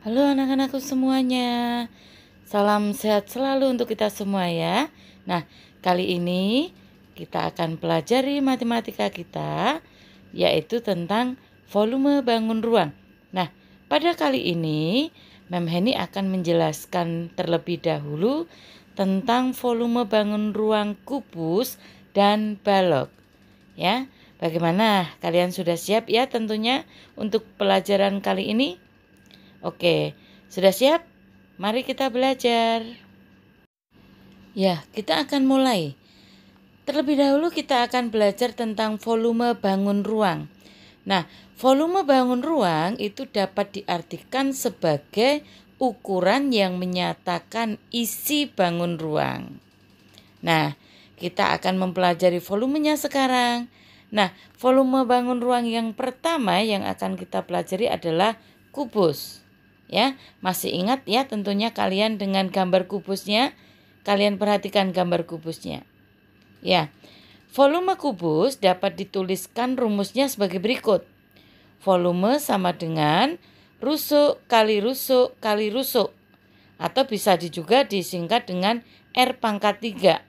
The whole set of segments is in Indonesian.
Halo anak-anakku semuanya, salam sehat selalu untuk kita semua ya. Nah, kali ini kita akan pelajari matematika kita, yaitu tentang volume bangun ruang. Nah, pada kali ini Mem Heni akan menjelaskan terlebih dahulu tentang volume bangun ruang kubus dan balok. Ya, bagaimana? Kalian sudah siap ya tentunya untuk pelajaran kali ini? Oke, sudah siap? Mari kita belajar. Ya, kita akan mulai. Terlebih dahulu kita akan belajar tentang volume bangun ruang. Nah, volume bangun ruang itu dapat diartikan sebagai ukuran yang menyatakan isi bangun ruang. Nah, kita akan mempelajari volumenya sekarang. Nah, volume bangun ruang yang pertama yang akan kita pelajari adalah kubus. Ya, masih ingat ya tentunya kalian dengan gambar kubusnya. Kalian perhatikan gambar kubusnya. Ya, volume kubus dapat dituliskan rumusnya sebagai berikut. Volume sama dengan rusuk kali rusuk kali rusuk. Atau bisa juga disingkat dengan R pangkat 3.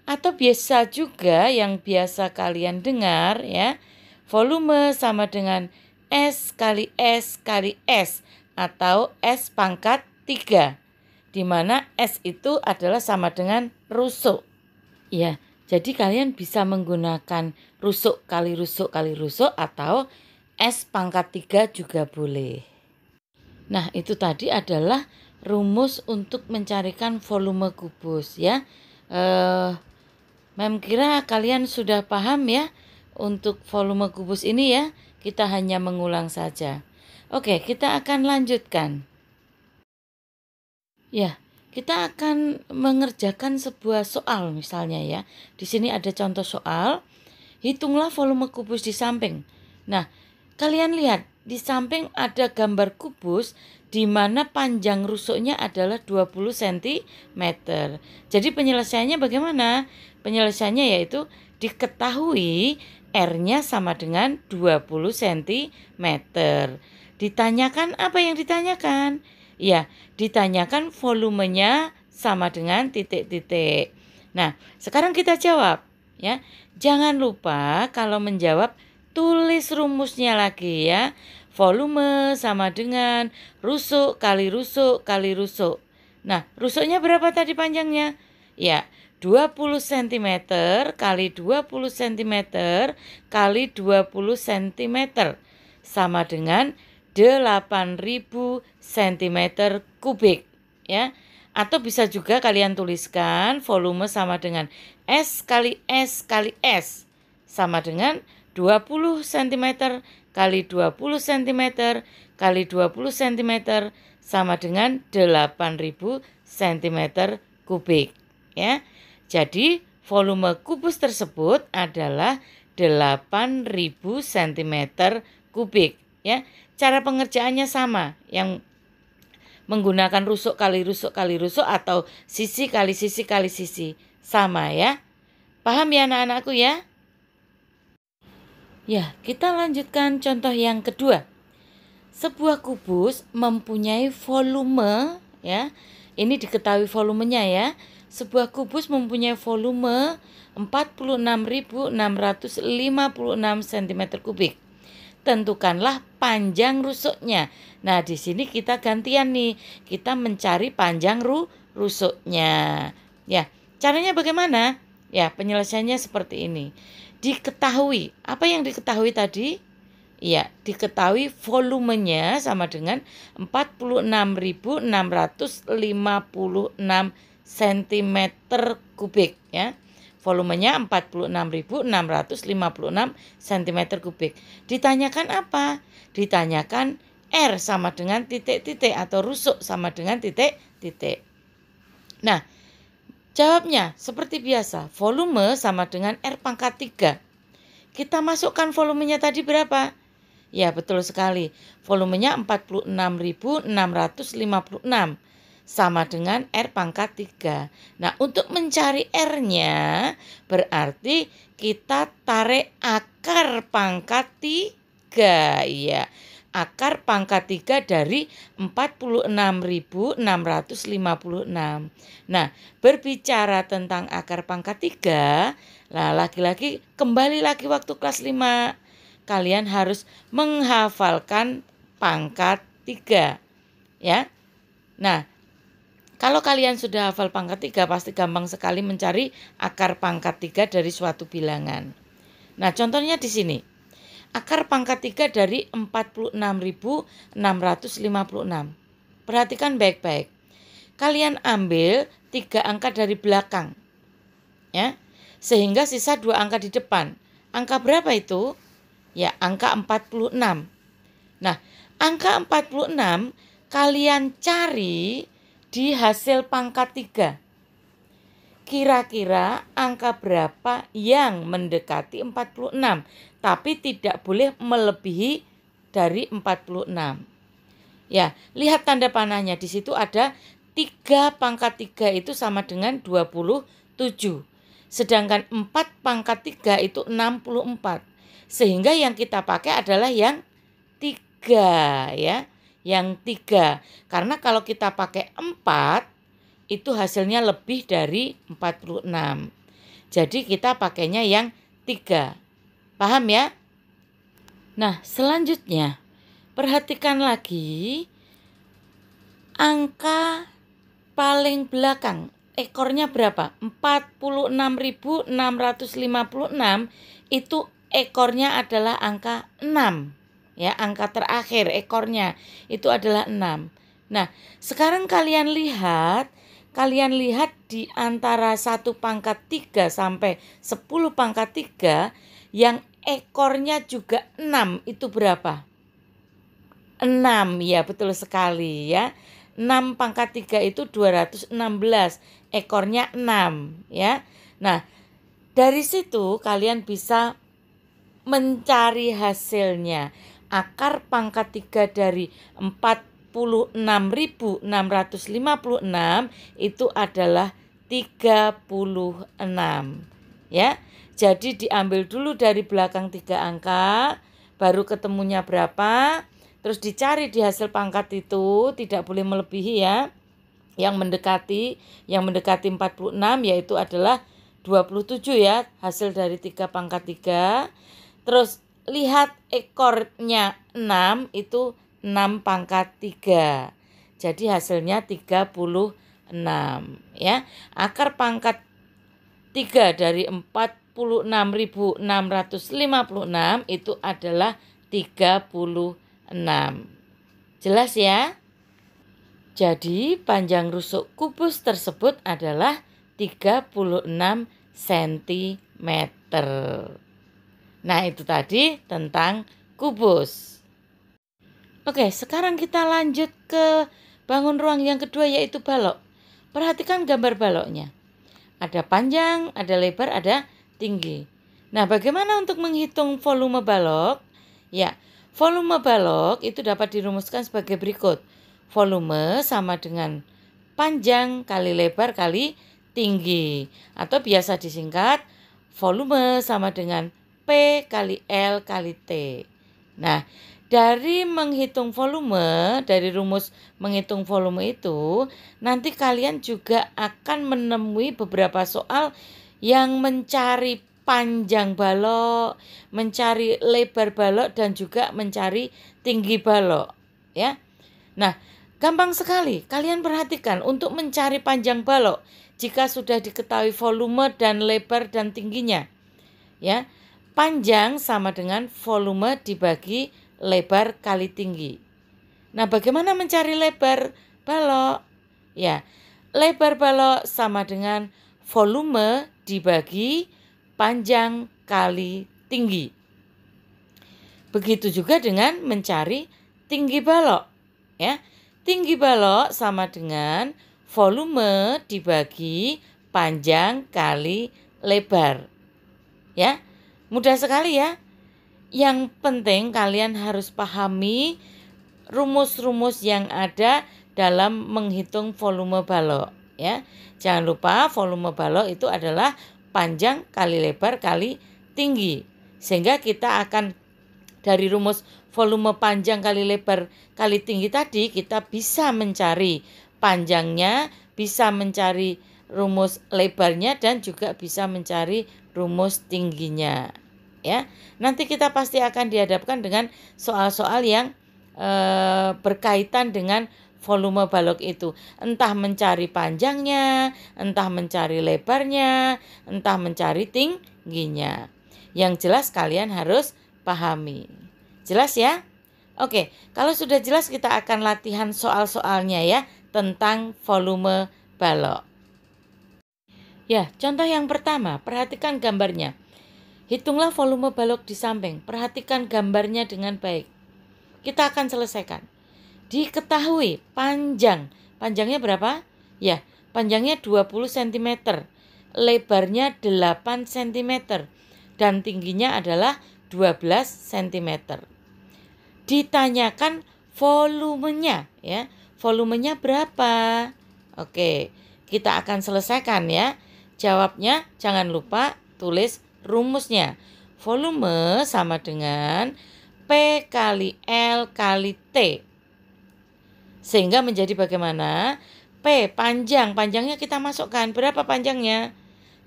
Atau biasa juga yang biasa kalian dengar ya, volume sama dengan S kali S kali S atau S pangkat 3. Di mana S itu adalah sama dengan rusuk. Ya, jadi kalian bisa menggunakan rusuk kali rusuk kali rusuk atau S pangkat 3 juga boleh. Nah, itu tadi adalah rumus untuk mencarikan volume kubus ya. Mem kira kalian sudah paham ya untuk volume kubus ini ya. Kita hanya mengulang saja. Oke, kita akan lanjutkan. Ya, kita akan mengerjakan sebuah soal misalnya ya. Di sini ada contoh soal. Hitunglah volume kubus di samping. Nah, kalian lihat di samping ada gambar kubus di mana panjang rusuknya adalah 20 cm. Jadi penyelesaiannya bagaimana? Penyelesaiannya yaitu diketahui R-nya sama dengan 20 cm. Ditanyakan apa yang ditanyakan? Ya, ditanyakan volumenya sama dengan titik-titik. Nah, sekarang kita jawab ya. Jangan lupa kalau menjawab tulis rumusnya lagi ya. Volume sama dengan rusuk kali rusuk kali rusuk. Nah, rusuknya berapa tadi panjangnya? Ya, 20 cm kali 20 cm kali 20 cm sama dengan 8.000 cm kubik ya. Atau bisa juga kalian tuliskan volume sama dengan S kali S kali S sama dengan 20 cm kali 20 cm kali 20 cm sama dengan 8.000 cm kubik ya. Jadi volume kubus tersebut adalah 8.000 cm kubik ya. Cara pengerjaannya sama, yang menggunakan rusuk kali rusuk kali rusuk atau sisi kali sisi kali sisi. Sama ya. Paham ya anak-anakku ya? Ya, kita lanjutkan contoh yang kedua. Sebuah kubus mempunyai volume ya. Ini diketahui volumenya ya. Sebuah kubus mempunyai volume 46.656 cm kubik. Tentukanlah panjang rusuknya. Nah, di sini kita gantian nih. Kita mencari panjang rusuknya. Ya, caranya bagaimana? Ya, penyelesaiannya seperti ini. Diketahui. Apa yang diketahui tadi? Ya, diketahui volumenya sama dengan 46.656 cm kubik ya. Volumenya 46.656 cm kubik. Ditanyakan apa? Ditanyakan R sama dengan titik-titik atau rusuk sama dengan titik-titik. Nah, jawabnya seperti biasa. Volume sama dengan R pangkat 3. Kita masukkan volumenya tadi berapa? Ya, betul sekali. Volumenya 46.656 sama dengan R pangkat 3. Nah, untuk mencari R-nya berarti kita tarik akar pangkat 3. Ya, akar pangkat 3 dari 46.656. Nah, berbicara tentang akar pangkat 3, nah lagi-lagi kembali lagi waktu kelas 5. Kalian harus menghafalkan pangkat 3, ya. Nah, kalau kalian sudah hafal pangkat 3, pasti gampang sekali mencari akar pangkat 3 dari suatu bilangan. Nah, contohnya di sini. Akar pangkat 3 dari 46.656. Perhatikan baik-baik. Kalian ambil 3 angka dari belakang, ya, sehingga sisa 2 angka di depan. Angka berapa itu? Ya, angka 46. Nah, angka 46 kalian cari di hasil pangkat 3. Kira-kira angka berapa yang mendekati 46, tapi tidak boleh melebihi dari 46. Ya, lihat tanda panahnya, di situ ada 3 pangkat 3 itu sama dengan 27. Sedangkan 4 pangkat 3 itu 64. Sehingga yang kita pakai adalah yang 3, ya. Yang 3. Karena kalau kita pakai 4 itu hasilnya lebih dari 46. Jadi kita pakainya yang 3. Paham ya? Nah, selanjutnya perhatikan lagi angka paling belakang. Ekornya berapa? 46.656 itu ekornya adalah angka 6. Ya, angka terakhir ekornya itu adalah 6. Nah, sekarang kalian lihat di antara 1 pangkat 3 sampai 10 pangkat 3 yang ekornya juga 6 itu berapa? 6, ya betul sekali ya. 6 pangkat 3 itu 216, ekornya 6 ya. Nah, dari situ kalian bisa mencari hasilnya. Akar pangkat 3 dari 46.656 itu adalah 36, ya. Jadi diambil dulu dari belakang 3 angka, baru ketemunya berapa, terus dicari di hasil pangkat itu, tidak boleh melebihi ya. Yang mendekati 46 yaitu adalah 27 ya, hasil dari 3 pangkat 3. Terus lihat ekornya 6 itu 6 pangkat 3. Jadi hasilnya 36 ya. Akar pangkat 3 dari 46.656 itu adalah 36. Jelas ya? Jadi panjang rusuk kubus tersebut adalah 36 cm. Nah, itu tadi tentang kubus. Oke, sekarang kita lanjut ke bangun ruang yang kedua, yaitu balok. Perhatikan gambar baloknya. Ada panjang, ada lebar, ada tinggi. Nah, bagaimana untuk menghitung volume balok? Ya, volume balok itu dapat dirumuskan sebagai berikut. Volume sama dengan panjang kali lebar kali tinggi. Atau biasa disingkat, volume sama dengan P kali L kali T. Nah, dari menghitung volume, dari rumus menghitung volume itu, nanti kalian juga akan menemui beberapa soal yang mencari panjang balok, mencari lebar balok, dan juga mencari tinggi balok. Ya, nah gampang sekali. Kalian perhatikan untuk mencari panjang balok, jika sudah diketahui volume dan lebar dan tingginya, ya, panjang sama dengan volume dibagi lebar kali tinggi. Nah, bagaimana mencari lebar balok? Ya, lebar balok sama dengan volume dibagi panjang kali tinggi. Begitu juga dengan mencari tinggi balok. Ya, tinggi balok sama dengan volume dibagi panjang kali lebar. Ya, mudah sekali ya. Yang penting kalian harus pahami rumus-rumus yang ada dalam menghitung volume balok ya. Jangan lupa volume balok itu adalah panjang kali lebar kali tinggi. Sehingga kita akan Dari rumus volume panjang kali lebar kali tinggi tadi, kita bisa mencari panjangnya, bisa mencari rumus lebarnya, dan juga bisa mencari rumus tingginya. Ya, nanti kita pasti akan dihadapkan dengan soal-soal yang berkaitan dengan volume balok itu. Entah mencari panjangnya, entah mencari lebarnya, entah mencari tingginya. Yang jelas kalian harus pahami. Jelas ya? Oke, kalau sudah jelas kita akan latihan soal-soalnya ya tentang volume balok. Ya, contoh yang pertama, perhatikan gambarnya. Hitunglah volume balok di samping. Perhatikan gambarnya dengan baik. Kita akan selesaikan. Diketahui panjangnya berapa? Ya, panjangnya 20 cm, lebarnya 8 cm, dan tingginya adalah 12 cm. Ditanyakan volumenya, ya. Volumenya berapa? Oke, kita akan selesaikan ya. Jawabnya jangan lupa tulis rumusnya. Volume sama dengan P kali L kali T. Sehingga menjadi bagaimana? P panjangnya kita masukkan. Berapa panjangnya?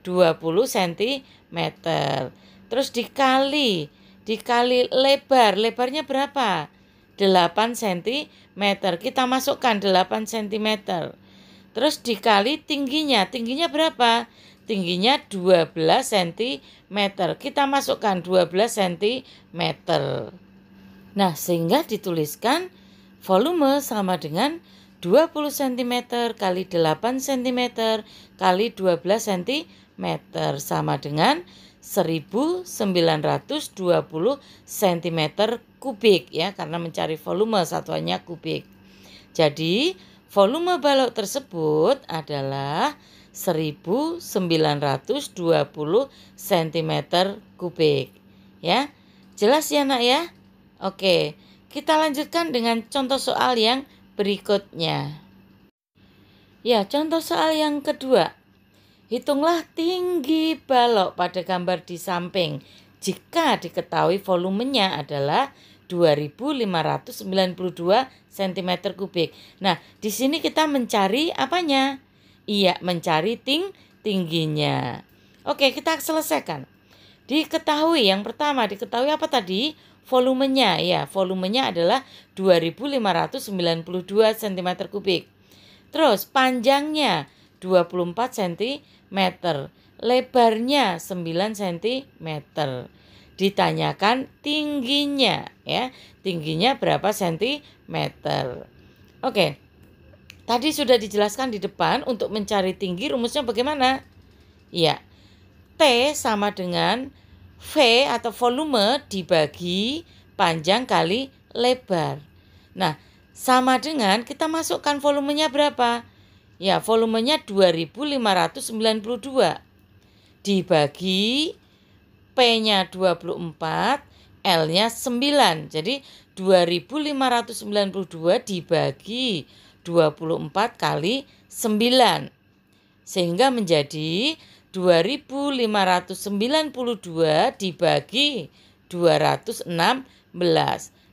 20 cm. Terus dikali lebarnya berapa? 8 cm. Kita masukkan 8 cm. Terus dikali tingginya berapa? Tingginya 12 cm. Kita masukkan 12 cm. Nah, sehingga dituliskan volume sama dengan 20 cm kali 8 cm kali 12 cm sama dengan 1920 cm kubik ya, karena mencari volume satuannya kubik. Jadi volume balok tersebut adalah 1920 cm kubik. Ya, jelas ya nak ya? Oke, kita lanjutkan dengan contoh soal yang berikutnya. Ya, contoh soal yang kedua. Hitunglah tinggi balok pada gambar di samping jika diketahui volumenya adalah 2592 cm kubik. Nah, di sini kita mencari apanya? Iya, mencari tingginya. Oke, kita selesaikan. Diketahui yang pertama, diketahui apa tadi? Volumenya, ya, volumenya adalah 2592 cm kubik. Terus panjangnya 24 cm, lebarnya 9 cm. Ditanyakan tingginya, ya. Tingginya berapa centimeter? Oke. Tadi sudah dijelaskan di depan untuk mencari tinggi rumusnya bagaimana? Ya. T sama dengan V atau volume dibagi panjang kali lebar. Nah, sama dengan kita masukkan volumenya berapa? Ya, volumenya 2592 dibagi P-nya 24, L-nya 9. Jadi 2592 dibagi 24 kali 9. Sehingga menjadi 2592 dibagi 216.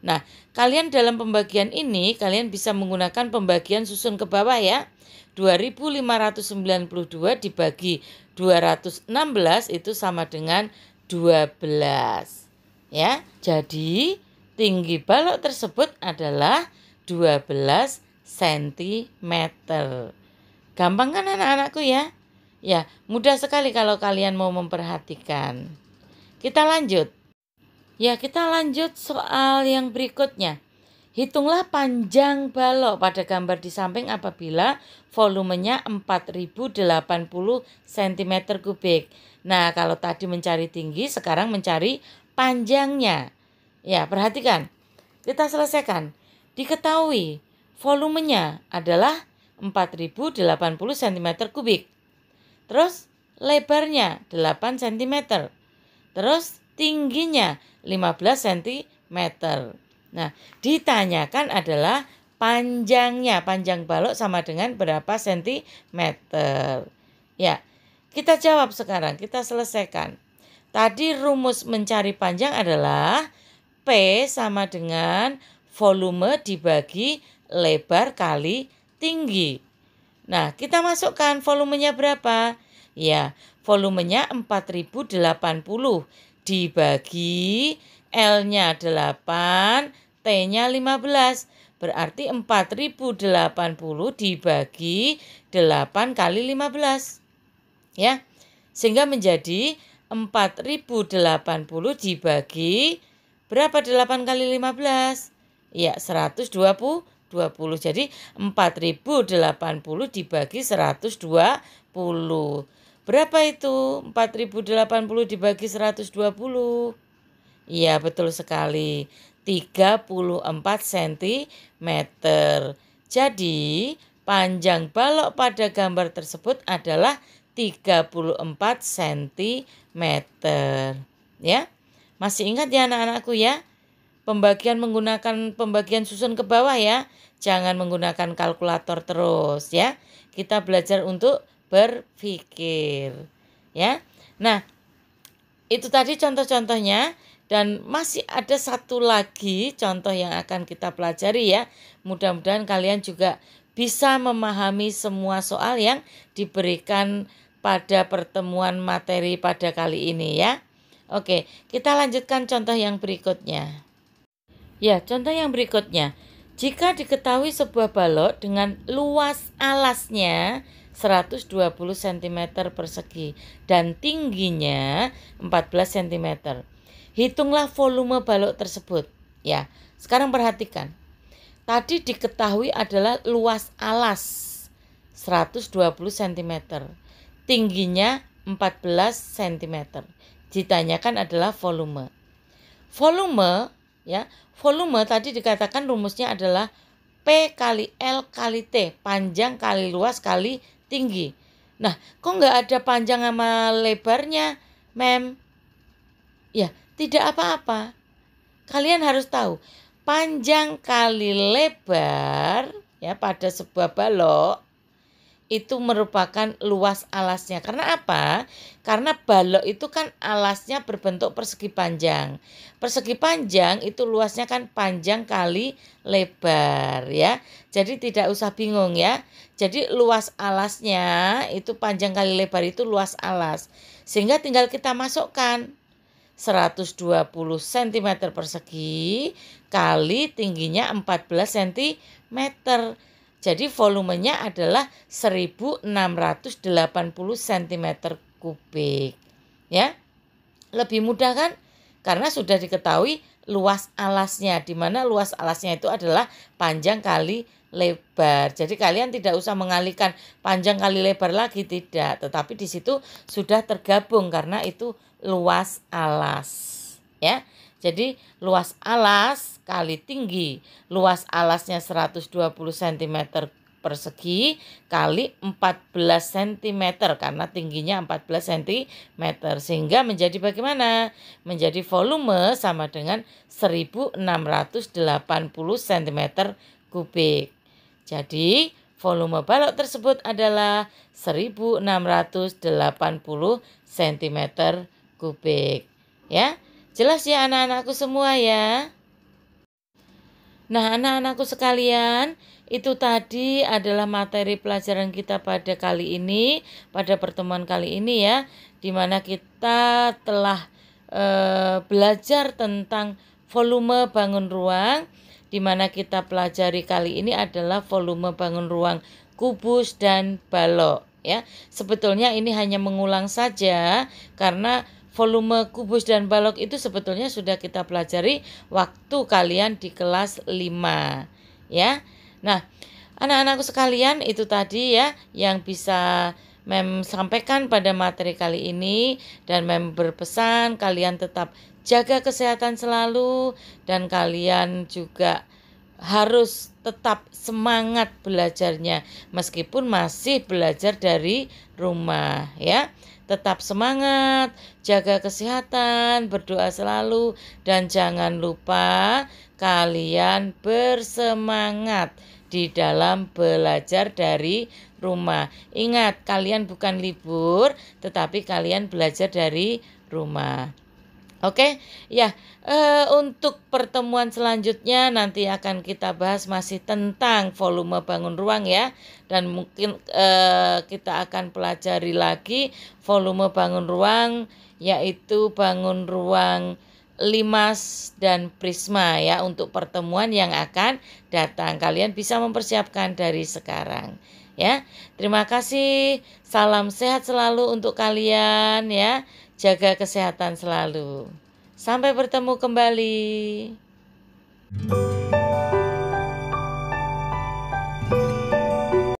Nah, kalian dalam pembagian ini kalian bisa menggunakan pembagian susun ke bawah ya. 2592 dibagi 216 itu sama dengan 12. Ya, jadi tinggi balok tersebut adalah 12 cm. Gampang kan anak-anakku ya? Ya, mudah sekali kalau kalian mau memperhatikan. Kita lanjut. Ya, kita lanjut soal yang berikutnya. Hitunglah panjang balok pada gambar di samping apabila volumenya 4080 cm kubik. Nah, kalau tadi mencari tinggi, sekarang mencari panjangnya. Ya, perhatikan. Kita selesaikan. Diketahui volumenya adalah 4080 cm kubik. Terus lebarnya 8 cm. Terus tingginya 15 cm. Nah, ditanyakan adalah panjangnya. Panjang balok sama dengan berapa sentimeter. Ya, kita jawab sekarang. Kita selesaikan. Tadi rumus mencari panjang adalah P sama dengan volume dibagi lebar kali tinggi. Nah, kita masukkan volumenya berapa? Ya, volumenya 4080 dibagi L-nya 8, T-nya 15. Berarti 4080 dibagi 8 kali 15. Ya, sehingga menjadi 4080 dibagi berapa 8 kali 15? Ya, 120. Jadi 4080 dibagi 120. Berapa itu 4080 dibagi 120? Iya, betul sekali. 34 cm. Jadi panjang balok pada gambar tersebut adalah 34 cm. Ya, masih ingat ya anak-anakku ya? Menggunakan pembagian susun ke bawah ya. Jangan menggunakan kalkulator terus ya. Kita belajar untuk berpikir ya. Nah, itu tadi contoh-contohnya dan masih ada satu lagi contoh yang akan kita pelajari ya. Mudah-mudahan kalian juga bisa memahami semua soal yang diberikan pada pertemuan materi pada kali ini ya. Oke, kita lanjutkan contoh yang berikutnya. Ya, contoh yang berikutnya. Jika diketahui sebuah balok dengan luas alasnya 120 cm persegi dan tingginya 14 cm. Hitunglah volume balok tersebut. Ya, sekarang perhatikan. Tadi diketahui adalah luas alas 120 cm. Tingginya 14 cm. Ditanyakan adalah volume. Volume tadi dikatakan rumusnya adalah P kali L kali T, panjang kali luas kali tinggi. Nah, kok nggak ada panjang sama lebarnya, Mem? Ya, tidak apa-apa. Kalian harus tahu, panjang kali lebar ya pada sebuah balok itu merupakan luas alasnya. Karena apa? Karena balok itu kan alasnya berbentuk persegi panjang. Persegi panjang itu luasnya kan panjang kali lebar ya. Jadi tidak usah bingung ya. Jadi luas alasnya itu panjang kali lebar itu luas alas. Sehingga tinggal kita masukkan 120 cm persegi kali tingginya 14 cm. Jadi volumenya adalah 1680 cm kubik. Ya. Lebih mudah kan? Karena sudah diketahui luas alasnya, di mana luas alasnya itu adalah panjang kali lebar. Jadi kalian tidak usah mengalihkan panjang kali lebar lagi, tidak. Tetapi di situ sudah tergabung karena itu luas alas. Ya. Jadi luas alas kali tinggi. Luas alasnya 120 cm persegi kali 14 cm karena tingginya 14 cm. Sehingga menjadi bagaimana? Menjadi volume sama dengan 1680 cm kubik. Jadi volume balok tersebut adalah 1680 cm kubik. Ya. Jelas ya anak-anakku semua ya. Nah, anak-anakku sekalian, itu tadi adalah materi pelajaran kita pada kali ini, pada pertemuan kali ini ya, di mana kita telah belajar tentang volume bangun ruang, di mana kita pelajari kali ini adalah volume bangun ruang kubus dan balok ya. Sebetulnya ini hanya mengulang saja karena volume kubus dan balok itu sebetulnya sudah kita pelajari waktu kalian di kelas 5 ya. Nah, anak-anakku sekalian, itu tadi ya yang bisa Mem sampaikan pada materi kali ini, dan Mem berpesan kalian tetap jaga kesehatan selalu dan kalian juga harus tetap semangat belajarnya meskipun masih belajar dari rumah ya. Tetap semangat, jaga kesehatan, berdoa selalu, dan jangan lupa kalian bersemangat di dalam belajar dari rumah. Ingat, kalian bukan libur, tetapi kalian belajar dari rumah. Oke, ya, untuk pertemuan selanjutnya nanti akan kita bahas masih tentang volume bangun ruang ya, dan mungkin kita akan pelajari lagi volume bangun ruang, yaitu bangun ruang limas dan prisma ya, untuk pertemuan yang akan datang. Kalian bisa mempersiapkan dari sekarang ya. Terima kasih, salam sehat selalu untuk kalian ya. Jaga kesehatan selalu. Sampai bertemu kembali.